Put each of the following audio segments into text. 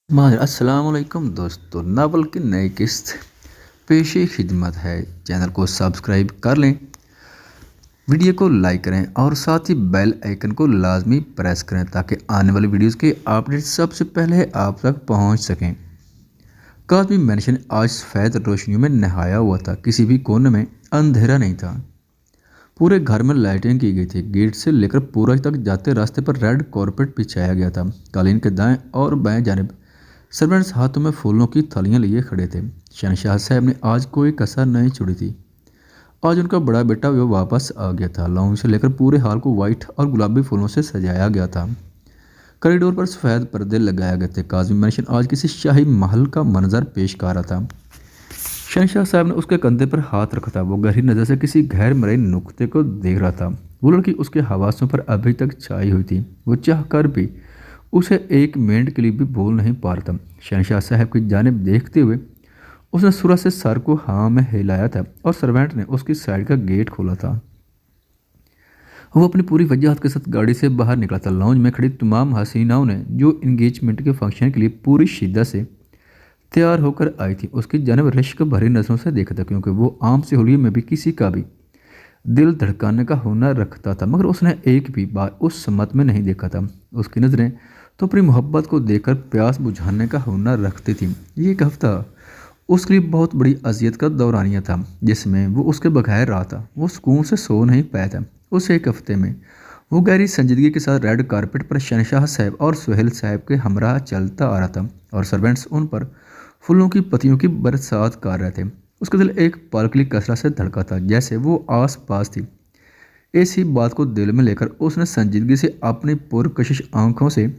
अस्सलाम वालेकुम दोस्तों, नावल की नई किस्त पेशे खिदमत है। चैनल को सब्सक्राइब कर लें, वीडियो को लाइक करें और साथ ही बेल आइकन को लाजमी प्रेस करें ताकि आने वाली वीडियोस के अपडेट सबसे पहले आप तक पहुंच सकें। काज़मी मेंशन आज सफ़ेद रोशनियों में नहाया हुआ था, किसी भी कोने में अंधेरा नहीं था। पूरे घर में लाइटिंग की गई थी। गेट से लेकर पूरा तक जाते रास्ते पर रेड कारपेट बिछाया गया था। कालीन के दाएं और बाएं जानिब सर्वेंट्स हाथों में फूलों की थैलियां लिए खड़े थे। शहनशाह साहब ने आज कोई कसर नहीं छोड़ी थी। आज उनका बड़ा बेटा वो वापस आ गया था। लाउंज से लेकर पूरे हाल को वाइट और गुलाबी फूलों से सजाया गया था। कॉरिडोर पर सफ़ेद पर्दे लगाए गए थे। काज़मी मेंशन आज किसी शाही महल का मंजर पेश कर रहा था। शहनशाह साहब ने उसके कंधे पर हाथ रखा था। वो गहरी नज़र से किसी गैर मरई नुक्ते को देख रहा था। वो लड़की उसके हवासों पर अभी तक छाई हुई थी। वो चाह कर भी उसे एक मिनट के लिए भी भूल नहीं पा रहा था। शहनशाह साहब की जानिब देखते हुए उसने सुरा से सर को हाँ में हिलाया था और सर्वेंट ने उसकी साइड का गेट खोला था। वो अपनी पूरी वजाहत के साथ गाड़ी से बाहर निकला था। लॉन्ज में खड़ी तमाम हसीनाओं ने जो इंगेजमेंट के फंक्शन के लिए पूरी शिद्दत से तैयार होकर आई थी उसकी जानिब रिश्क भरी नज़रों से देखा था, क्योंकि वो आम से होलिये में भी किसी का भी दिल धड़काने का हुनर रखता था, मगर उसने एक भी बार उस सम्मत में नहीं देखा था। उसकी नज़रें तो अपनी मोहब्बत को देखकर प्यास बुझाने का हुनर रखती थी। ये एक हफ्ता उसके लिए बहुत बड़ी अजियत का दौरानिया था, जिसमें वो उसके बगैर रहा था। वो सुकून से सो नहीं पाया था। उस एक हफ्ते में वो गहरी संजीदगी के साथ रेड कारपेट पर शहनशाह साहब और सुहेल साहब के हमराह चलता आ रहा था और सर्वेंट्स उन पर फूलों की पत्तियों की बरसात कर रहे थे। उसका दिल एक पल के लिए कसरत से धड़का था, जैसे वो आस पास थी। इसी बात को दिल में लेकर उसने संजीदगी से अपनी पुरकशिश आंखों से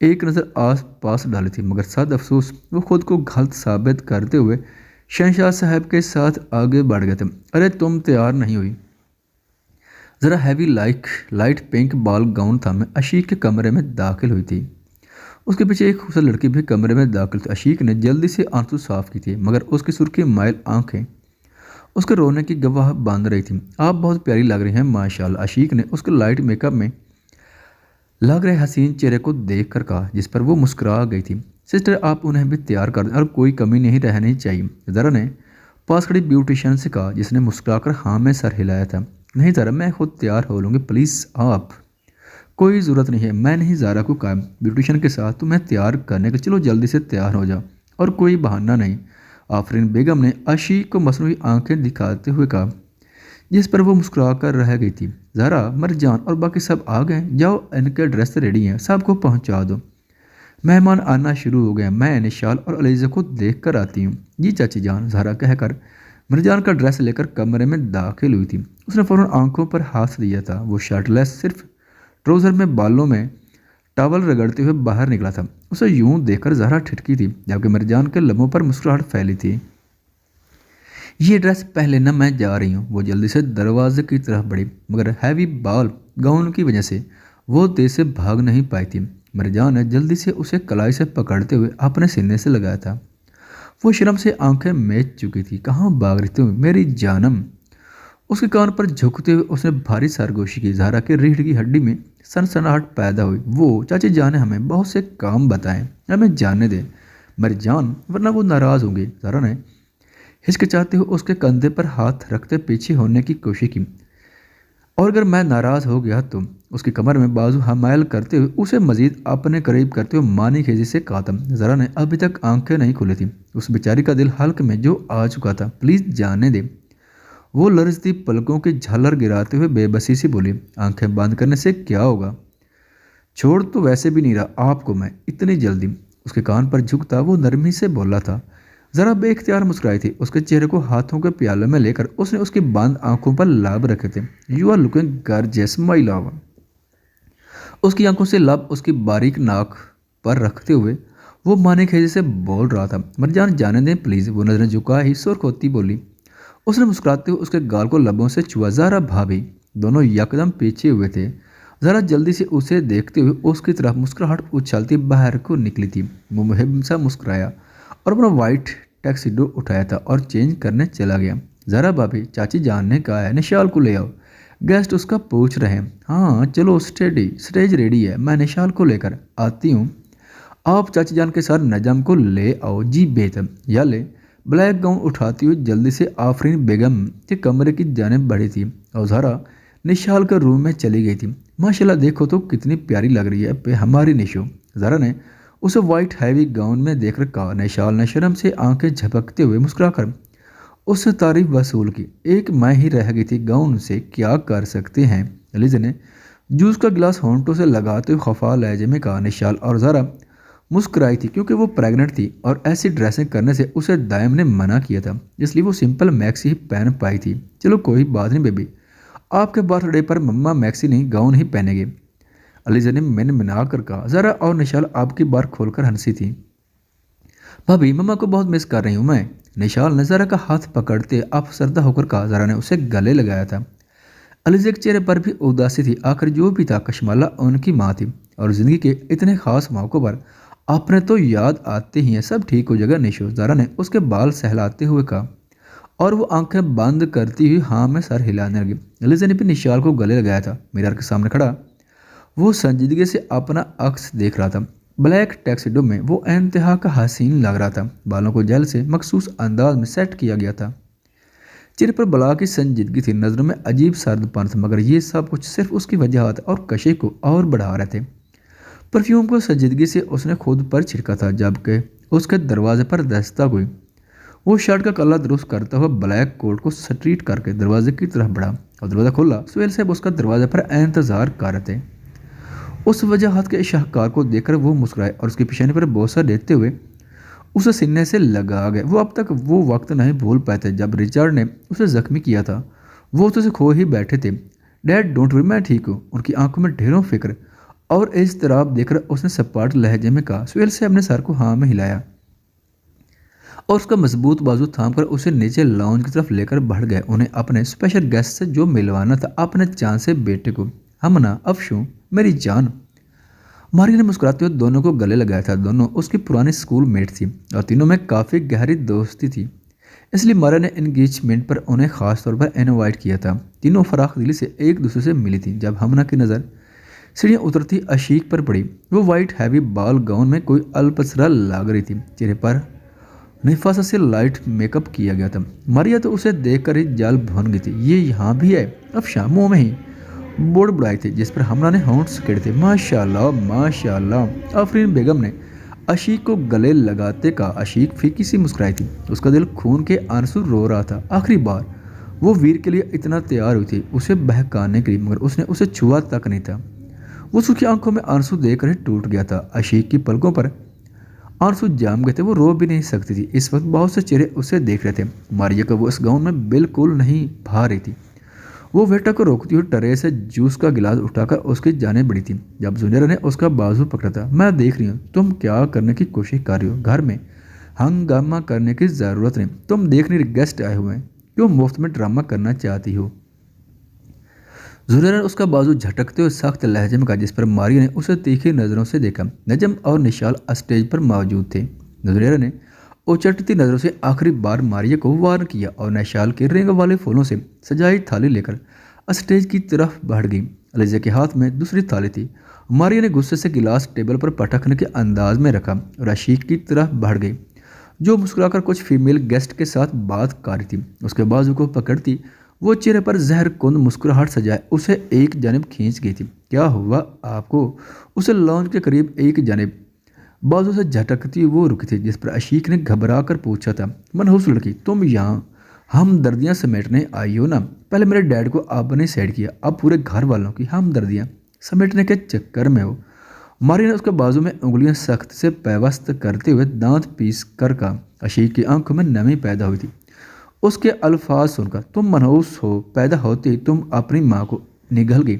एक नज़र आस पास डाली थी, मगर सद अफसोस वो खुद को गलत साबित करते हुए शहनशाह साहब के साथ आगे बढ़ गए थे। अरे तुम तैयार नहीं हुई? ज़रा हैवी लाइट पिंक बाल गाउन था। मैं अशीक के कमरे में दाखिल हुई थी। उसके पीछे एक खूबसूरत लड़की भी कमरे में दाखिल थी। अशीक ने जल्दी से आंसू साफ की थी, मगर उसकी सुर्खी माइल आंखें उसके रोने की गवाह बांध रही थी। आप बहुत प्यारी लग रही हैं माशाल्लाह, अशीक ने उसके लाइट मेकअप में लग रहे हसीन चेहरे को देख कर कहा, जिस पर वो मुस्कुरा गई थी। सिस्टर, आप उन्हें भी तैयार कर दें और कोई कमी नहीं रहनी चाहिए, ज़रा ने पास खड़ी ब्यूटिशियन से कहा, जिसने मुस्कुराकर हाँ में सर हिलाया था। नहीं ज़रा, मैं खुद तैयार हो लूँगी, प्लीज़ आप। कोई ज़रूरत नहीं है, मैं नहीं ज़ारा को कहा ब्यूटिशियन के साथ तुम्हें तैयार करने का, चलो जल्दी से तैयार हो जाओ और कोई बहाना नहीं। आफरीन बेगम ने अशीक को मसनूई आंखें दिखाते हुए कहा, जिस पर वो मुस्कुरा कर रह गई थी। ज़ारा, मरजान और बाकी सब आ गए, जाओ इनके ड्रेस रेडी हैं, सबको पहुंचा दो। मेहमान आना शुरू हो गए, मैं निशाल और अलीज़ा को देख कर आती हूँ। जी चाची जान, ज़ारा कहकर मरजान का ड्रेस लेकर कमरे में दाखिल हुई थी। उसने फ़ौरन आंखों पर हाथ दिया था। वो शर्टलेस, सिर्फ ट्राउज़र में बालों में टॉवल रगड़ते हुए बाहर निकला था। उसे यूं देखकर ज़ारा ठिठकी थी, जबकि मरजान के लबों पर मुस्कुराहट फैली थी। ये ड्रेस पहले ना, मैं जा रही हूँ। वो जल्दी से दरवाजे की तरफ बढ़ी, मगर हैवी बाल गाउन की वजह से वो तेज से भाग नहीं पाई थी। मरजान ने जल्दी से उसे कलाई से पकड़ते हुए अपने सीने से लगाया था। वो शर्म से आंखें मेच चुकी थी। कहाँ भाग रही थी मेरी जानम? उसके कान पर झुकते हुए उसने भारी सरगोशी की। ज़ारा के रीढ़ की हड्डी में सनसनाहट पैदा हुई। वो, चाची जान ने हमें बहुत से काम बताएं, हमें जानने दें मरजान, वरना वो नाराज़ होंगे। ज़ारा ने हिचकिचाते हुए उसके कंधे पर हाथ रखते पीछे होने की कोशिश की। और अगर मैं नाराज़ हो गया तो? उसकी कमर में बाजू हमायल करते हुए उसे मजीद अपने करीब करते हुए मानी खेजी से कहा था। ज़रा ने अभी तक आंखें नहीं खुली थी। उस बेचारी का दिल हल्क में जो आ चुका था। प्लीज़ जाने दे। वो लरजती पलकों की झालर गिराते हुए बेबसी से बोली, आंखें बंद करने से क्या होगा? छोड़ तो वैसे भी नहीं रहा आपको मैं इतनी जल्दी। उसके कान पर झुकता वो नरमी से बोला था। ज़रा बेख्तियार मुस्कुराई थी। उसके चेहरे को हाथों के प्याले में लेकर उसने उसकी बंद आंखों पर लाभ रखे थे। You are looking gorgeous my love. उसकी आंखों से लब उसकी बारीक नाक पर रखते हुए वो माने खेजे से बोल रहा था, मरजान जाने दें प्लीज़। वो नजरें झुका ही सुर्ख होती बोली। उसने मुस्कुराते हुए उसके गाल को लबों से छुआ। ज़ारा भाभी दोनों यकदम पीछे हुए थे। ज़रा जल्दी से उसे देखते हुए उसकी तरफ मुस्कुराहट उछलती बाहर को निकली थी। वो मुहिम सा मुस्कुराया और अपना वाइट टैक्सीडो उठाया था और चेंज करने चला गया। ज़रा भाभी, चाची जान ने कहा है निशाल को ले आओ, गेस्ट उसका पूछ रहे हैं। हाँ चलो, स्टेज रेडी है, मैं निशाल को लेकर आती हूँ। आप चाची जान के साथ नजम को ले आओ जी बेहतर या ले। ब्लैक गाउन उठाती हुई जल्दी से आफरीन बेगम के कमरे की जानिब बढ़ी थी और ज़हरा निशाल के रूम में चली गई थी। माशाल्लाह देखो तो कितनी प्यारी लग रही है पे हमारी निशो। ज़हरा ने उसे वाइट हैवी गाउन में देखकर कहा। निशाल ने शर्म से आंखें झपकते हुए मुस्कुराकर उससे तारीफ वसूल की। एक मैं ही रह गई थी, गाउन से क्या कर सकते हैं। एलिजा ने जूस का गिलास होंठों से लगाते हुए खफा लहजे में कहा। निशाल और ज़हरा मुस्कुराई थी क्योंकि वो प्रेग्नेंट थी और ऐसी ड्रेसिंग करने से उसे दायम ने मना किया था, इसलिए वो सिंपल मैक्सी ही पहन पाई थी। चलो कोई बात नहीं बेबी, आपके बर्थडे पर मम्मा मैक्सी नहीं गाउन ही पहनेंगे। अलीजा ने मैंने मना कर कहा। ज़रा और निशाल आपकी बार खोलकर हंसी थी। भाभी मम्मा को बहुत मिस कर रही हूँ मैं। निशाल ने ज़रा का हाथ पकड़ते अफसरदा होकर कहा। ज़रा ने उसे गले लगाया था। अलीजा के चेहरे पर भी उदासी थी। आखिर जो भी था कशमाला उनकी माँ थी और ज़िंदगी के इतने खास मौक़ों पर आपने तो याद आते ही हैं। सब ठीक हो जाएगा निशो, ज़रा ने उसके बाल सहलाते हुए कहा और वो आंखें बंद करती हुई हाँ में सर हिलाने लगी। अलीजा ने भी निशाल को गले लगाया था। मिरर के सामने खड़ा वो संजीदगी से अपना अक्स देख रहा था। ब्लैक टैक्सीडो में वो इंतहा का हसीन लग रहा था। बालों को जेल से मखसूस अंदाज में सेट किया गया था। चेहरे पर बला की संजीदगी थी, नज़रों में अजीब सर्दपन था, मगर ये सब कुछ सिर्फ उसकी वजह और कशे को और बढ़ा रहे थे। परफ्यूम को संजीदगी से उसने खुद पर छिड़का था जबकि उसके दरवाजे पर दस्तक हुई। वो शर्ट का कलर दुरुस्त करता हुआ ब्लैक कोट को स्ट्रीट करके दरवाजे की तरफ बढ़ा और दरवाज़ा खोला। सुहेल साहब उसका दरवाजे पर इंतजार कर रहे थे। उस वजह के शाहकार को देखकर वो मुस्कुराए और उसके पेशानी पर बोसा देते हुए उसे सीने से लगा गए। वो अब तक वो वक्त नहीं भूल पाए थे जब रिचर्ड ने उसे जख्मी किया था। वो तो उसे खो ही बैठे थे। डैड डोंट वरी, मैं ठीक हूँ। उनकी आंखों में ढेरों फिक्र और इस तरह देखकर उसने सपाट लहजे में कहा। सुहेल से अपने सर को हाँ में हिलाया और उसका मजबूत बाजू थाम कर उसे नीचे लॉन्ज की तरफ लेकर बढ़ गए। उन्हें अपने स्पेशल गेस्ट से जो मिलवाना था, अपने चांद से बेटे को। हमना अफशू मेरी जान। मारिया ने मुस्कुराते हुए दोनों को गले लगाया था। दोनों उसकी पुरानी स्कूल मेट थी और तीनों में काफ़ी गहरी दोस्ती थी, इसलिए मारिया ने एंगेजमेंट पर उन्हें ख़ास तौर पर इनवाइट किया था। तीनों फराख दिली से एक दूसरे से मिली थी। जब हमना की नज़र सीढ़ियाँ उतरती अशीक पर पड़ी, वो वाइट हैवी बाल गाउन में कोई अल्पसरा लग रही थी। चेहरे पर निफासा से लाइट मेकअप किया गया था। मारिया तो उसे देखकर ही जाल भुन गई थी। ये यहाँ भी है। अब शामों में ही बोर्ड बुलाए थे जिस पर हमना ने होंठ सकेटे थे। माशाल्लाह माशाल्लाह। आफरीन बेगम ने अशीक को गले लगाते कहा। अशीक फीकी सी मुस्कुराई थी। उसका दिल खून के आंसू रो रहा था। आखिरी बार वो वीर के लिए इतना तैयार हुई थी उसे बहकाने के लिए, मगर उसने उसे छुआ तक नहीं था। वो उसकी आंखों में आंसू देखकर ही टूट गया था। अशीक की पलकों पर आंसू जाम गए थे। वो रो भी नहीं सकती थी। इस वक्त बहुत से चेहरे उसे देख रहे थे। मारिया को वो इस गाउन में बिल्कुल नहीं भा रही थी। वो वेटर को रोकती हुई ट्रे से जूस का गिलास उठाकर उसकी जाने बढ़ी थी जब जुनेरा ने उसका बाजू पकड़ा था। मैं देख रही हूँ तुम क्या करने की कोशिश कर रही हो। घर में हंगामा करने की ज़रूरत नहीं। तुम देखने गेस्ट आए हुए हैं, क्यों मुफ्त में ड्रामा करना चाहती हो। जुनेरा ने उसका बाजू झटकते हुए सख्त लहजे में कहा, जिस पर मारिया ने उसे तीखी नज़रों से देखा। नजम और निशाल स्टेज पर मौजूद थे। जुनेरा ने उचटती नज़रों से आखिरी बार मारिया को वार किया और निशाल के रिंग वाले फूलों से सजाई थाली लेकर स्टेज की तरफ बढ़ गई। अलीजा के हाथ में दूसरी थाली थी। मारिया ने गुस्से से गिलास टेबल पर पटकने के अंदाज में रखा और अशीक की तरफ बढ़ गई, जो मुस्कुराकर कुछ फीमेल गेस्ट के साथ बात कर रही थी। उसके बाजू को पकड़ती वो चेहरे पर जहर कुंद मुस्कुराहट सजाए उसे एक जानिब खींच गई थी। क्या हुआ आपको। उसे लॉन्च के करीब एक जानिब बाजू से झटकती वो रुकी थी, जिस पर अशीक ने घबरा कर पूछा था। मनहूस लड़की, तुम यहाँ हमदर्दियाँ समेटने आई हो ना। पहले मेरे डैड को आपने सेट किया, अब पूरे घर वालों की हमदर्दियाँ समेटने के चक्कर में हो। मारिया ने उसके बाजू में उंगलियां सख्त से पैवस्त करते हुए दांत पीस कर कहा। अशीक की आंखों में नमी पैदा हुई थी उसके अल्फाज सुनकर। तुम मनहूस हो, पैदा होते ही तुम अपनी माँ को निगल गई।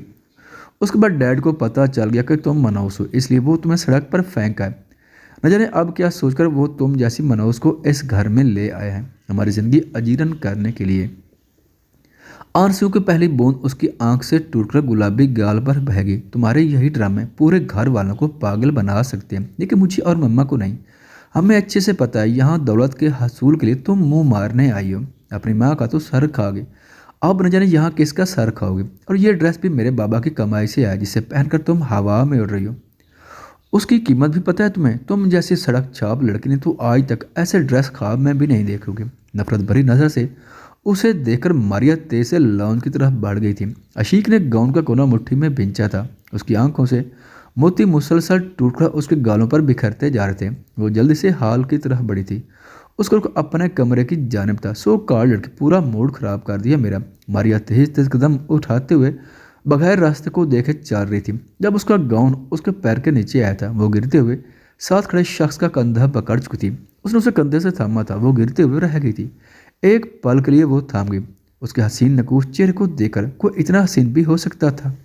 उसके बाद डैड को पता चल गया कि तुम मनहूस हो, इसलिए वो तुम्हें सड़क पर फेंक आए। न जाने अब क्या सोचकर वो तुम जैसी मनहूस को इस घर में ले आए हैं, हमारी ज़िंदगी अजीरन करने के लिए। आंसू की पहली बूंद उसकी आंख से टूटकर गुलाबी गाल पर बह गई। तुम्हारे यही ड्रामे पूरे घर वालों को पागल बना सकते हैं, लेकिन मुझे और मम्मा को नहीं। हमें अच्छे से पता है यहाँ दौलत के हसूल के लिए तुम मुंह मारने आई हो। अपनी माँ का तो सर खा गए, अब न जाने यहाँ किसका सर खाओगे। और ये ड्रेस भी मेरे बाबा की कमाई से आया, जिसे पहनकर तुम हवा में उड़ रही हो। उसकी कीमत भी पता है तुम्हें? तुम जैसी सड़क छाप लड़की ने तो आज तक ऐसे ड्रेस ख्वाब में भी नहीं देखोगे। नफरत भरी नज़र से उसे देखकर मारिया तेज से लाउंज की तरफ बढ़ गई थी। अशीक ने गाउन का कोना मुट्ठी में बिंचा था। उसकी आंखों से मोती मुसलसल टूटकर उसके गालों पर बिखरते जा रहे थे। वो जल्दी से हाल की तरफ बढ़ी थी। उसका रुख अपने कमरे की जानिब था। सो कार लड़की, पूरा मूड खराब कर दिया मेरा। मारिया तेज तेज कदम उठाते हुए बगैर रास्ते को देखे चल रही थी। जब उसका गाउन उसके पैर के नीचे आया था, वो गिरते हुए साथ खड़े शख्स का कंधा पकड़ चुकी थी। उसने उसे कंधे से थामा था। वो गिरते हुए रह गई थी। एक पल के लिए वो थाम गई। उसके हसीन नकूश चेहरे को देखकर कोई इतना हसीन भी हो सकता था?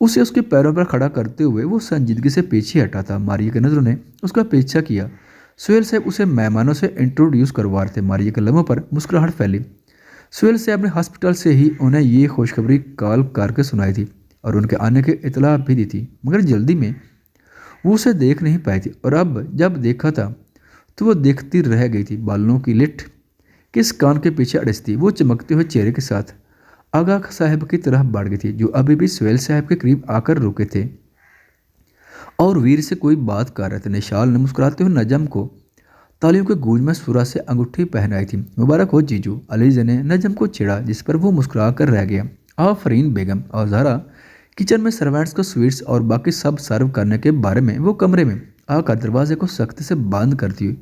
उसे उसके पैरों पर खड़ा करते हुए वो संजीदगी से पीछे हटा था। मारिया की नज़रों ने उसका पीछा किया। सुहेल साहब उसे मेहमानों से इंट्रोड्यूस करवा रहे थे। मारिया के लबों पर मुस्कुराहट फैली। सुहेल साहब ने हॉस्पिटल से ही उन्हें ये खुशखबरी कॉल करके सुनाई थी और उनके आने की इतला भी दी थी, मगर जल्दी में वो उसे देख नहीं पाई थी। और अब जब देखा था तो वो देखती रह गई थी। बालों की लिट किस कान के पीछे अड़स थी। वो चमकते हुए चेहरे के साथ आगा साहब की तरफ बढ़ गई थी, जो अभी भी सुहेल साहब के करीब आकर रुके थे और वीर से कोई बात कर रहे थे। निशाल ने मुस्कुराते हुए नजम को तालियों के गूंज में सुरा से अंगूठी पहनाई थी। मुबारक हो जीजू। अलीजा ने नजम को छेड़ा, जिस पर वो मुस्कुरा कर रह गया। आफरीन बेगम और ज़ारा किचन में सर्वेंट्स को स्वीट्स और बाकी सब सर्व करने के बारे में वो कमरे में आकर दरवाजे को सख्ती से बंद करती हुई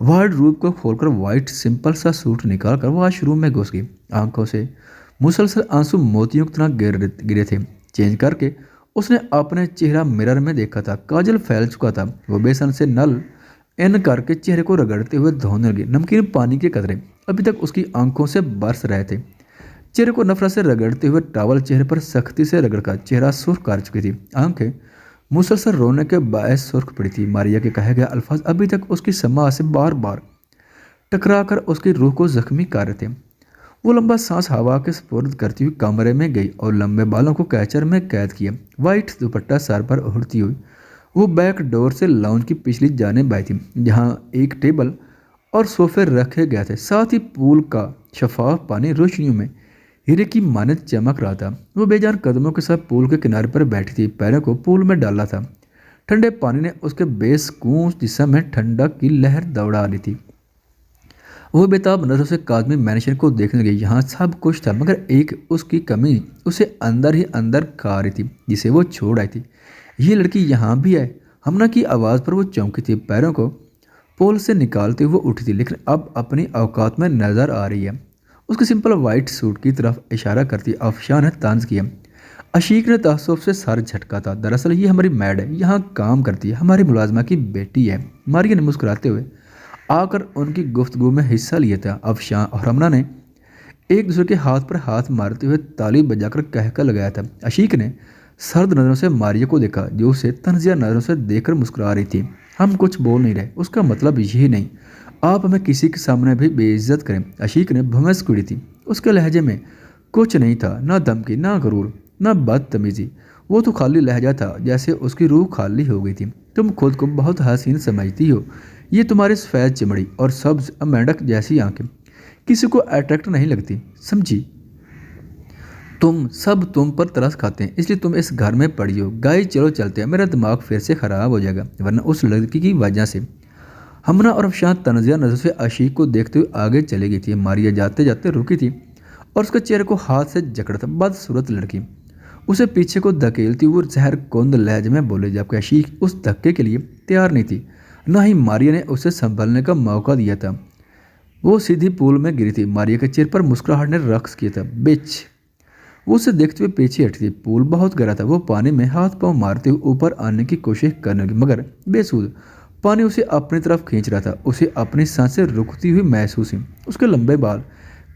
वार्डरोब को खोलकर वाइट सिंपल सा सूट निकाल कर वॉशरूम में घुस गई। आंखों से मुसलसल आंसू मोतियों की तरह गिरे थे। चेंज करके उसने अपने चेहरा मिरर में देखा था। काजल फैल चुका था। वो बेसन से नल इन करके चेहरे को रगड़ते हुए धोने लगी। नमकीन पानी के कतरे अभी तक उसकी आंखों से बरस रहे थे। चेहरे को नफरत से रगड़ते हुए टॉवल चेहरे पर सख्ती से रगड़कर चेहरा सुर्ख कर चुकी थी। आंखें मुसलसल रोने के बायस सुर्ख पड़ी थी। मारिया के कहे गए अल्फाज अभी तक उसकी समाज से बार बार टकरा कर उसकी रूह को जख्मी कर रहे थे। वो लंबा सांस हवा के स्पुर्द करती हुई कमरे में गई और लंबे बालों को कैचर में कैद किया। वाइट दुपट्टा सर पर उड़ती हुई वो बैक डोर से लाउंज की पिछली जानिब आई थी, जहाँ एक टेबल और सोफे रखे गए थे। साथ ही पूल का शफाफ पानी रोशनियों में हीरे की मानद चमक रहा था। वो बेजान कदमों के साथ पूल के किनारे पर बैठी थी। पैरों को पूल में डाला था। ठंडे पानी ने उसके बेसकून जिस्म में ठंडक की लहर दौड़ा ली थी। वो बेताब नजरों से काजमी मैनेजर को देखने लगी। यहाँ सब कुछ था, मगर एक उसकी कमी उसे अंदर ही अंदर खा रही थी, जिसे वो छोड़ आई थी। ये लड़की यहाँ भी है। हमना की आवाज़ पर वो चौंकी थी। पैरों को पोल से निकालते हुए उठी थी, लेकिन अब अपनी औकात में नजर आ रही है। उसके सिंपल वाइट सूट की तरफ इशारा करती अफशान ने तंज किया। अशीक ने तासुफ से सर झटका था। दरअसल ये हमारी मैड है, यहाँ काम करती है, हमारी मुलाजमा की बेटी है। मारिया ने मुस्कुराते हुए आकर उनकी गुफ्तगू में हिस्सा लिया था। अफशान और हमना ने एक दूसरे के हाथ पर हाथ मारते हुए ताली बजाकर कहकर लगाया था। अशीक ने सर्द नज़रों से मारिया को देखा, जो उसे तंजिया नज़रों से देखकर मुस्कुरा रही थी। हम कुछ बोल नहीं रहे, उसका मतलब यही नहीं आप हमें किसी के सामने भी बेइज्जत करें। अशीक ने भमस कुड़ी थी। उसके लहजे में कुछ नहीं था, ना धमकी, ना गरूर, ना बदतमीजी। वो तो खाली लहजा था, जैसे उसकी रूह खाली हो गई थी। तुम खुद को बहुत हसीन समझती हो। ये तुम्हारी सफ़ेद चमड़ी और सब्ज मेंढक जैसी आंखें किसी को अट्रैक्ट नहीं लगती, समझी? तुम पर तरस खाते हैं, इसलिए तुम इस घर में पड़ी हो। गाइस चलो चलते हैं, मेरा दिमाग फिर से ख़राब हो जाएगा वरना उस लड़की की वजह से। हमना और अफशान तनजिया नज़र से अशीक को देखते हुए आगे चली गई थी। मारिया जाते जाते रुकी थी और उसके चेहरे को हाथ से जकड़ा था। बदसूरत लड़की उसे पीछे को धकेलती हुई जहर कुंद लहज में बोले, जबकि अशीक उस धक्के के लिए तैयार नहीं थी। ना ही मारिया ने उसे संभलने का मौका दिया था। वो सीधी पूल में गिरी थी। मारिया के चेहरे पर मुस्कुराहट ने रक्स किया था। बिच वो उसे देखते हुए पीछे हटी थी। पूल बहुत गहरा था। वो पानी में हाथ पांव मारते हुए ऊपर आने की कोशिश करने लगी, मगर बेसूद पानी उसे अपनी तरफ खींच रहा था। उसे अपनी सांसें रुकती हुई महसूस हुई। उसके लंबे बाल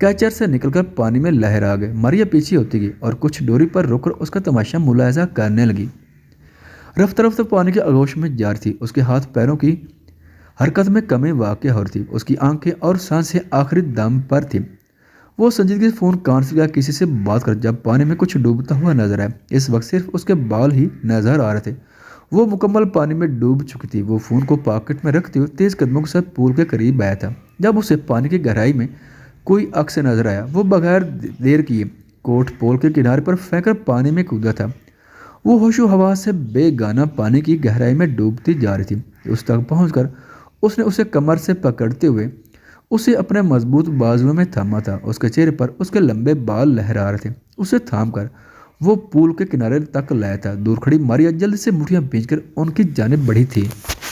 कैचर से निकलकर पानी में लहरा गए। मारिया पीछे होती गई और कुछ दूरी पर रुककर उसका तमाशा मुलाहिजा करने लगी। रफ्ता रफ्ता पानी के आगोश में जा रही थी। उसके हाथ पैरों की हरकत में कमी वाक़या हो रही थी। उसकी आंखें और सांसें आखिरी दम पर थी। वो संजीदगी से फ़ोन कान से या किसी से बात कर जब पानी में कुछ डूबता हुआ नजर आया। इस वक्त सिर्फ उसके बाल ही नजर आ रहे थे। वो मुकम्मल पानी में डूब चुकी थी। वो फ़ोन को पॉकेट में रखते हुए तेज़ कदमों के साथ पूल के करीब आया था। जब उसे पानी की गहराई में कोई अक्स नजर आया, वो बगैर देर किए कोट पोल के किनारे पर फेंककर पानी में कूदा था। وہ ہوشو हवास से बेगाना पानी की गहराई में डूबती जा रही थी। उस तक पहुंचकर उसने उसे कमर से पकड़ते हुए उसे अपने मजबूत बाजुओं में थामा था। उसके चेहरे पर उसके लंबे बाल लहरा रहे थे। उसे थाम कर वो पूल के किनारे तक लाया था। दूर खड़ी मारिया जल्द से मुठ्ठियां भींचकर उनकी जानिब बढ़ी थी।